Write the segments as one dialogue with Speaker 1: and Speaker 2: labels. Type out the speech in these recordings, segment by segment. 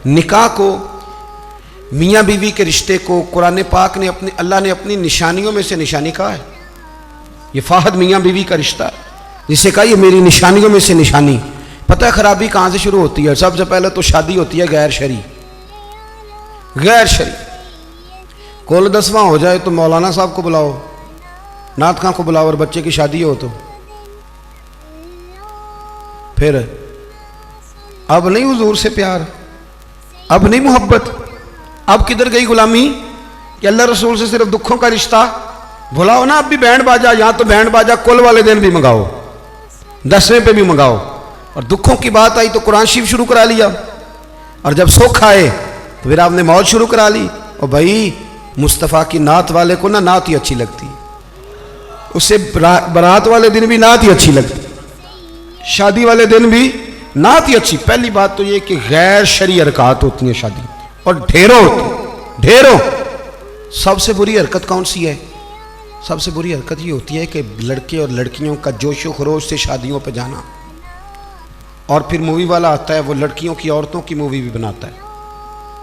Speaker 1: نکاح کو، میاں بیوی کے رشتے کو قرآن پاک نے اللہ نے اپنی نشانیوں میں سے نشانی کہا ہے. یہ فاحد میاں بیوی کا رشتہ جسے کہا یہ میری نشانیوں میں سے نشانی. پتہ ہے خرابی کہاں سے شروع ہوتی ہے؟ سب سے پہلے تو شادی ہوتی ہے غیر شرعی. غیر شرعی کل 10واں ہو جائے تو مولانا صاحب کو بلاؤ، نعت خاں کو بلاؤ، اور بچے کی شادی ہو تو پھر اب نہیں حضور سے پیار، اب نہیں محبت، اب کدھر گئی غلامی کہ اللہ رسول سے صرف دکھوں کا رشتہ. بھلاؤ نا اب بھی بینڈ باجا، یہاں تو بینڈ باجا کل والے دن بھی منگاؤ، 10ویں پہ بھی منگاؤ. اور دکھوں کی بات آئی تو قرآن شریف شروع کرا لیا، اور جب سکھ آئے تو پھر آپ نے موت شروع کرا لی. اور بھائی مصطفیٰ کی نعت والے کو نا نعت ہی اچھی لگتی، اس سے برات والے دن بھی نعت ہی اچھی لگتی، شادی والے دن بھی نعت ہی اچھی. پہلی بات تو یہ کہ غیر شرعی حرکات ہوتی ہیں شادی، اور ڈھیروں ہوتی ہیں، ڈھیروں. سب سے بری حرکت کون سی ہے؟ سب سے بری حرکت یہ ہوتی ہے کہ لڑکے اور لڑکیوں کا جوش و خروش سے شادیوں پہ جانا. اور پھر مووی والا آتا ہے، وہ لڑکیوں کی عورتوں کی مووی بھی بناتا ہے.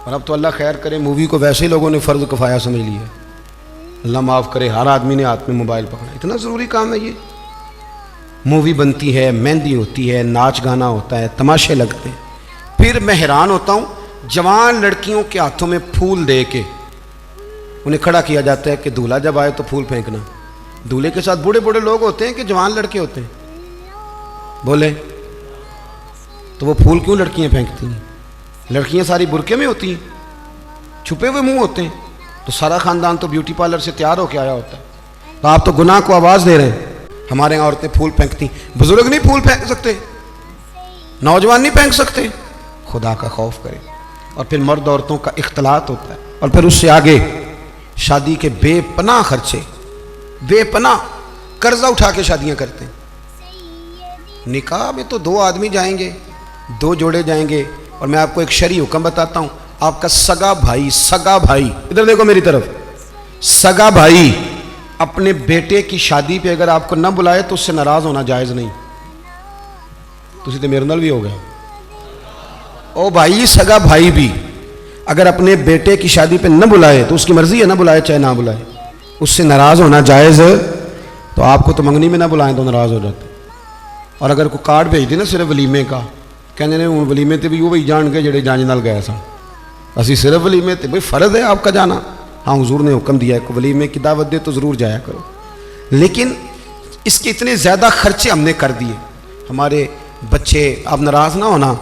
Speaker 1: اور اب تو اللہ خیر کرے، مووی کو ویسے ہی لوگوں نے فرض کفایہ سمجھ لیا. اللہ معاف کرے، ہر آدمی نے ہاتھ میں موبائل پکڑا. اتنا ضروری کام ہے یہ. مووی بنتی ہے، مہندی ہوتی ہے، ناچ گانا ہوتا ہے، تماشے لگتے ہیں. پھر میں حیران ہوتا ہوں، جوان لڑکیوں کے ہاتھوں میں پھول دے کے انہیں کھڑا کیا جاتا ہے کہ دولہا جب آئے تو پھول پھینکنا. دولہے کے ساتھ بوڑھے بوڑھے لوگ ہوتے ہیں کہ جوان لڑکے ہوتے ہیں؟ بولے تو وہ پھول کیوں لڑکیاں پھینکتی ہیں؟ لڑکیاں ساری برقعے میں ہوتی ہیں، چھپے ہوئے منہ ہوتے ہیں. تو سارا خاندان تو بیوٹی پارلر سے تیار ہو کے آیا ہوتا ہے. تو آپ تو گناہ کو آواز دے رہے ہیں. ہمارے یہاں عورتیں پھول پھینکتی، بزرگ نہیں پھول پھینک سکتے، نوجوان نہیں پھینک سکتے. خدا کا خوف کرے. اور پھر مرد عورتوں کا اختلاط ہوتا ہے، اور پھر اس سے آگے شادی کے بے پناہ خرچے، بے پناہ قرضہ اٹھا کے شادیاں کرتے ہیں. نکاح میں تو 2 آدمی جائیں گے، 2 جوڑے جائیں گے. اور میں آپ کو ایک شرعی حکم بتاتا ہوں. آپ کا سگا بھائی ادھر دیکھو میری طرف، سگا بھائی اپنے بیٹے کی شادی پہ اگر آپ کو نہ بلائے تو اس سے ناراض ہونا جائز نہیں. تو سیدھے میرے نال بھی ہو گیا. او بھائی، سگا بھائی بھی اگر اپنے بیٹے کی شادی پہ نہ بلائے تو اس کی مرضی ہے، نہ بلائے چاہے نہ بلائے، اس سے ناراض ہونا جائز ہے. تو آپ کو تو منگنی میں نہ بلائیں تو ناراض ہو جاتے. اور اگر کوئی کارڈ بھیج دے نا صرف ولیمے کا، کہنے نے ولیمے تے بھی وہ بھی جان کے جڑے جانج نال گئے سن، اسی صرف ولیمے تے. بھائی فرض ہے آپ کا جانا، ہاں حضور نے حکم دیا ہے کہ ولیمے کی دعوت دے تو ضرور جایا کرو. لیکن اس کے اتنے زیادہ خرچے ہم نے کر دیے. ہمارے بچے، اب ناراض نہ ہونا،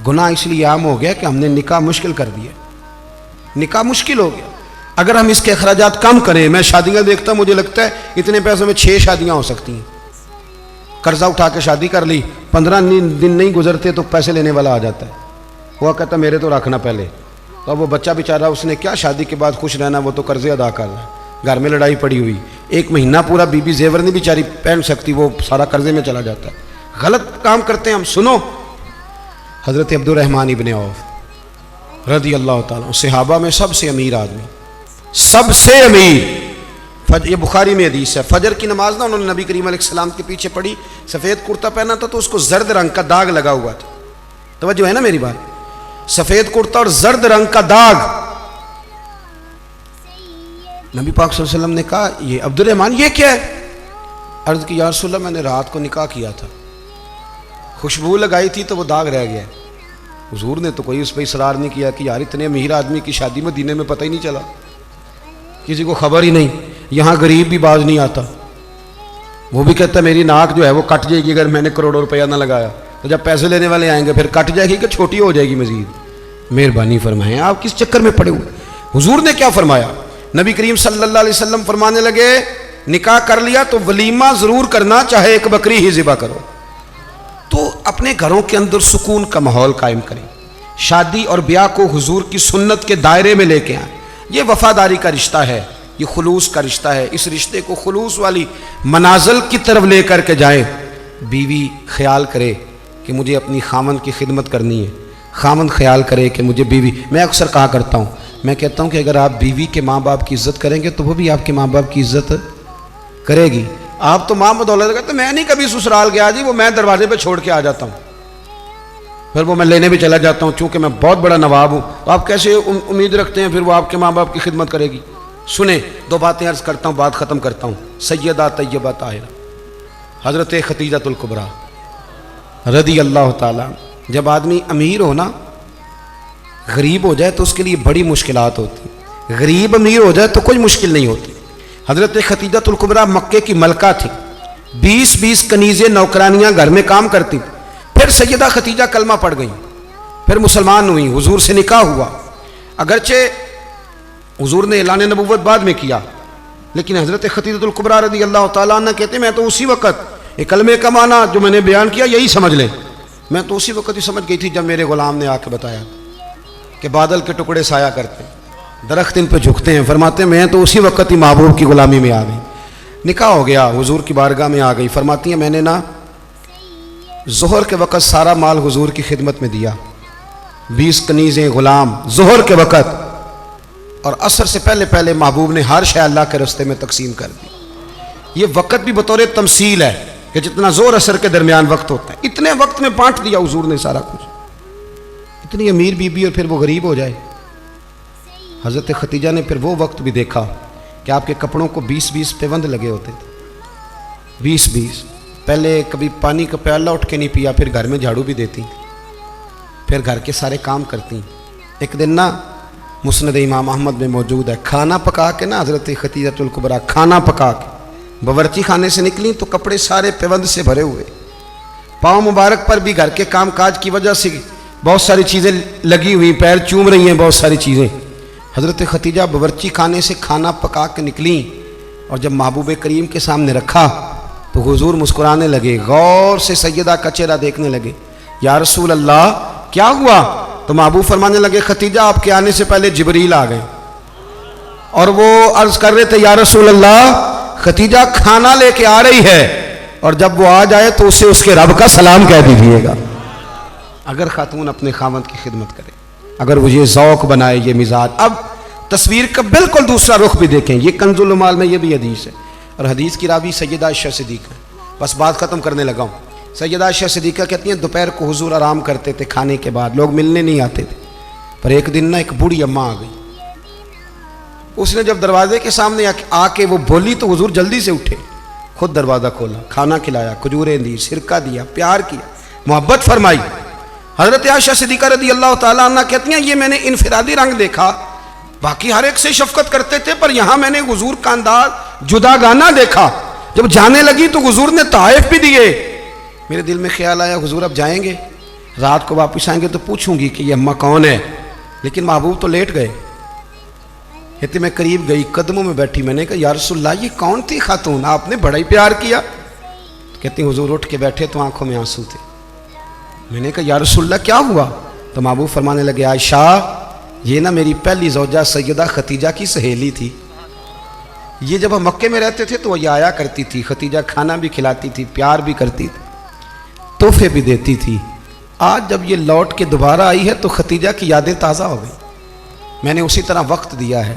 Speaker 1: گناہ اس لیے عام ہو گیا کہ ہم نے نکاح مشکل کر دیا. نکاح مشکل ہو گیا. اگر ہم اس کے اخراجات کم کریں، میں شادیاں دیکھتا ہوں، مجھے لگتا ہے اتنے پیسوں میں 6 شادیاں ہو سکتی ہیں. قرضہ اٹھا کے شادی کر لی، 15 دن نہیں گزرتے تو پیسے لینے والا آ جاتا ہے. وہ کہتا میرے تو رکھنا پہلے. تو اب وہ بچہ بیچارہ، اس نے کیا شادی کے بعد خوش رہنا، وہ تو قرضے ادا کر رہا ہے، گھر میں لڑائی پڑی ہوئی، 1 مہینہ پورا بی زیور نہیں بیچاری پہن سکتی، وہ سارا قرضے میں چلا جاتا ہے. غلط کام کرتے ہیں ہم. سنو، حضرت عبد الرحمن ابن عوف رضی اللہ تعالیٰ، صحابہ میں سب سے امیر آدمی، سب سے امیر. یہ بخاری میں حدیث ہے. فجر کی نماز نا انہوں نے نبی کریم علیہ السلام کے پیچھے پڑھی. سفید کرتا پہنا تھا تو اس کو زرد رنگ کا داغ لگا ہوا تھا. توجہ ہے نا میری بات؟ سفید کرتا اور زرد رنگ کا داغ. نبی پاک صلی اللہ علیہ وسلم نے کہا یہ عبد الرحمن یہ کیا ہے؟ عرض کی یا رسول اللہ میں نے رات کو نکاح کیا تھا، خوشبو لگائی تھی تو وہ داغ رہ گیا. حضور نے تو کوئی اس پہ اصرار نہیں کیا کہ یار اتنے امیر آدمی کی شادی مدینے میں پتہ ہی نہیں چلا، کسی کو خبر ہی نہیں. یہاں غریب بھی باز نہیں آتا، وہ بھی کہتا میری ناک جو ہے وہ کٹ جائے گی اگر میں نے کروڑوں روپیہ نہ لگایا. تو جب پیسے لینے والے آئیں گے پھر کٹ جائے گی کہ چھوٹی ہو جائے گی مزید. مہربانی فرمائیں، آپ کس چکر میں پڑے ہوئے؟ حضور نے کیا فرمایا؟ نبی کریم صلی اللہ علیہ وسلم فرمانے لگے نکاح کر لیا تو ولیمہ ضرور کرنا، چاہے 1 بکری ہی ذبح کرو. تو اپنے گھروں کے اندر سکون کا ماحول قائم کریں. شادی اور بیاہ کو حضور کی سنت کے دائرے میں لے کے آئیں. یہ وفاداری کا رشتہ ہے، یہ خلوص کا رشتہ ہے. اس رشتے کو خلوص والی منازل کی طرف لے کر کے جائیں. بیوی خیال کرے کہ مجھے اپنی خامن کی خدمت کرنی ہے، خامن خیال کرے کہ مجھے بیوی. میں اکثر کہا کرتا ہوں، میں کہتا ہوں کہ اگر آپ بیوی کے ماں باپ کی عزت کریں گے تو وہ بھی آپ کے ماں باپ کی عزت کرے گی. آپ تو ماں بدولت کہتے میں نہیں کبھی سسرال گیا جی، وہ میں دروازے پہ چھوڑ کے آ جاتا ہوں. پھر وہ میں لینے بھی چلا جاتا ہوں چونکہ میں بہت بڑا نواب ہوں. تو آپ کیسے امید رکھتے ہیں پھر وہ آپ کے ماں باپ کی خدمت کرے گی؟ سنیں 2 باتیں عرض کرتا ہوں، بات ختم کرتا ہوں. سیدہ طیبہ طاہرہ حضرت ختیجۃ الکبریٰ رضی اللہ تعالیٰ. جب آدمی امیر ہو نا، غریب ہو جائے تو اس کے لیے بڑی مشکلات ہوتی. غریب امیر ہو جائے تو کوئی مشکل نہیں ہوتی. حضرت ختیجۃ الکبریٰ مکے کی ملکہ تھی. 20 کنیزیں نوکرانیاں گھر میں کام کرتی. پھر سیدہ ختیجہ کلمہ پڑھ گئیں، پھر مسلمان ہوئیں، حضور سے نکاح ہوا. اگرچہ حضور نے اعلان نبوت بعد میں کیا، لیکن حضرت ختیجۃ الکبریٰ رضی اللہ تعالیٰ عنہ کہتے ہیں میں تو اسی وقت ایک کلمے کا معنی جو میں نے بیان کیا یہی سمجھ لیں، میں تو اسی وقت ہی سمجھ گئی تھی جب میرے غلام نے آ کے بتایا کہ بادل کے ٹکڑے سایہ کرتے ہیں، درخت ان پہ جھکتے ہیں. فرماتے ہیں میں تو اسی وقت ہی محبوب کی غلامی میں آ گئی. نکاح ہو گیا، حضور کی بارگاہ میں آ گئی. فرماتی ہیں میں نے نا ظہر کے وقت سارا مال حضور کی خدمت میں دیا، 20 کنیزیں غلام ظہر کے وقت، اور عصر سے پہلے پہلے محبوب نے ہر شے اللہ کے رستے میں تقسیم کر دی. یہ وقت بھی بطور تمثیل ہے کہ جتنا زور عصر کے درمیان وقت ہوتا ہے اتنے وقت میں بانٹ دیا حضور نے سارا کچھ. اتنی امیر بی بی اور پھر وہ غریب ہو جائے. حضرت ختیجہ نے پھر وہ وقت بھی دیکھا کہ آپ کے کپڑوں کو 20 پیوند لگے ہوتے تھے. 20 پہلے کبھی پانی کا پیالہ اٹھ کے نہیں پیا، پھر گھر میں جھاڑو بھی دیتی، پھر گھر کے سارے کام کرتی. ایک دن نا مسند امام احمد میں موجود ہے، کھانا پکا کے نا حضرت ختیجۃ الکبریٰ کھانا پکا کے باورچی خانے سے نکلی تو کپڑے سارے پیوند سے بھرے ہوئے. پاؤں مبارک پر بھی گھر کے کام کاج کی وجہ سے بہت ساری چیزیں لگی ہوئی، پیر چوم رہی ہیں بہت ساری چیزیں. حضرت ختیجہ باورچی خانے سے کھانا پکا کے نکلیں اور جب محبوب کریم کے سامنے رکھا تو حضور مسکرانے لگے، غور سے سیدہ کا چہرہ دیکھنے لگے. یا رسول اللہ کیا ہوا؟ تو محبوب فرمانے لگے خدیجہ آپ کے آنے سے پہلے جبریل آ گئے اور وہ عرض کر رہے تھے یا رسول اللہ خدیجہ کھانا لے کے آ رہی ہے اور جب وہ آ جائے تو اسے اس کے رب کا سلام کہہ دیجیے گا. اگر خاتون اپنے خاوند کی خدمت کرے، اگر وہ یہ ذوق بنائے، یہ مزاج. اب تصویر کا بالکل دوسرا رخ بھی دیکھیں، یہ کنز العمال میں یہ بھی حدیث ہے اور حدیث کی راوی سیدہ عائشہ صدیقہ. بس بات ختم کرنے لگا ہوں. سیدہ عائشہ صدیقہ کہتی ہیں دوپہر کو حضور آرام کرتے تھے کھانے کے بعد، لوگ ملنے نہیں آتے تھے. پر ایک دن نا ایک بوڑھی اماں آ گئی. اس نے جب دروازے کے سامنے آ کے وہ بولی تو حضور جلدی سے اٹھے، خود دروازہ کھولا، کھانا کھلایا، کھجوریں دی، سرکہ دیا، پیار کیا، محبت فرمائی. حضرت عائشہ صدیقہ رضی اللہ تعالیٰ عنہ کہتی ہیں یہ میں نے انفرادی رنگ دیکھا، باقی ہر ایک سے شفقت کرتے تھے پر یہاں میں نے حضور کا انداز جداگانہ دیکھا. جب جانے لگی تو حضور نے تحائف بھی دیے. میرے دل میں خیال آیا حضور اب جائیں گے، رات کو واپس آئیں گے تو پوچھوں گی کہ یہ اماں کون ہے، لیکن محبوب تو لیٹ گئے. کہتے میں قریب گئی، قدموں میں بیٹھی، میں نے کہا یا رسول اللہ یہ کون تھی خاتون، آپ نے بڑا ہی پیار کیا. کہتے ہیں حضور اٹھ کے بیٹھے تو آنکھوں میں آنسو تھے. میں نے کہا یا رسول اللہ کیا ہوا؟ تو محبوب فرمانے لگے عائشہ یہ نا میری پہلی زوجہ سیدہ ختیجہ کی سہیلی تھی. یہ جب ہم مکے میں رہتے تھے تو وہ یہ آیا کرتی تھی، ختیجہ کھانا بھی کھلاتی تھی، پیار بھی کرتی تھی، تحفے بھی دیتی تھی. آج جب یہ لوٹ کے دوبارہ آئی ہے تو ختیجہ کی یادیں تازہ ہو گئی. میں نے اسی طرح وقت دیا ہے،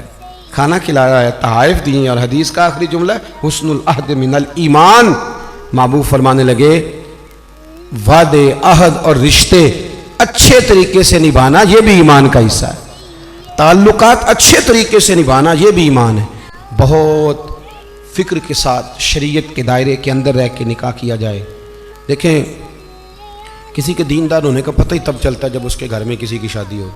Speaker 1: کھانا کھلایا ہے، تحائف دی ہیں. اور حدیث کا آخری جملہ ہے حسن العہد من الایمان. محبوب فرمانے لگے وعدے، عہد اور رشتے اچھے طریقے سے نبھانا یہ بھی ایمان کا حصہ ہے. تعلقات اچھے طریقے سے نبھانا یہ بھی ایمان ہے. بہت فکر کے ساتھ شریعت کے دائرے کے اندر رہ کے نکاح کیا جائے. دیکھیں کسی کے دیندار ہونے کا پتہ ہی تب چلتا ہے جب اس کے گھر میں کسی کی شادی ہو.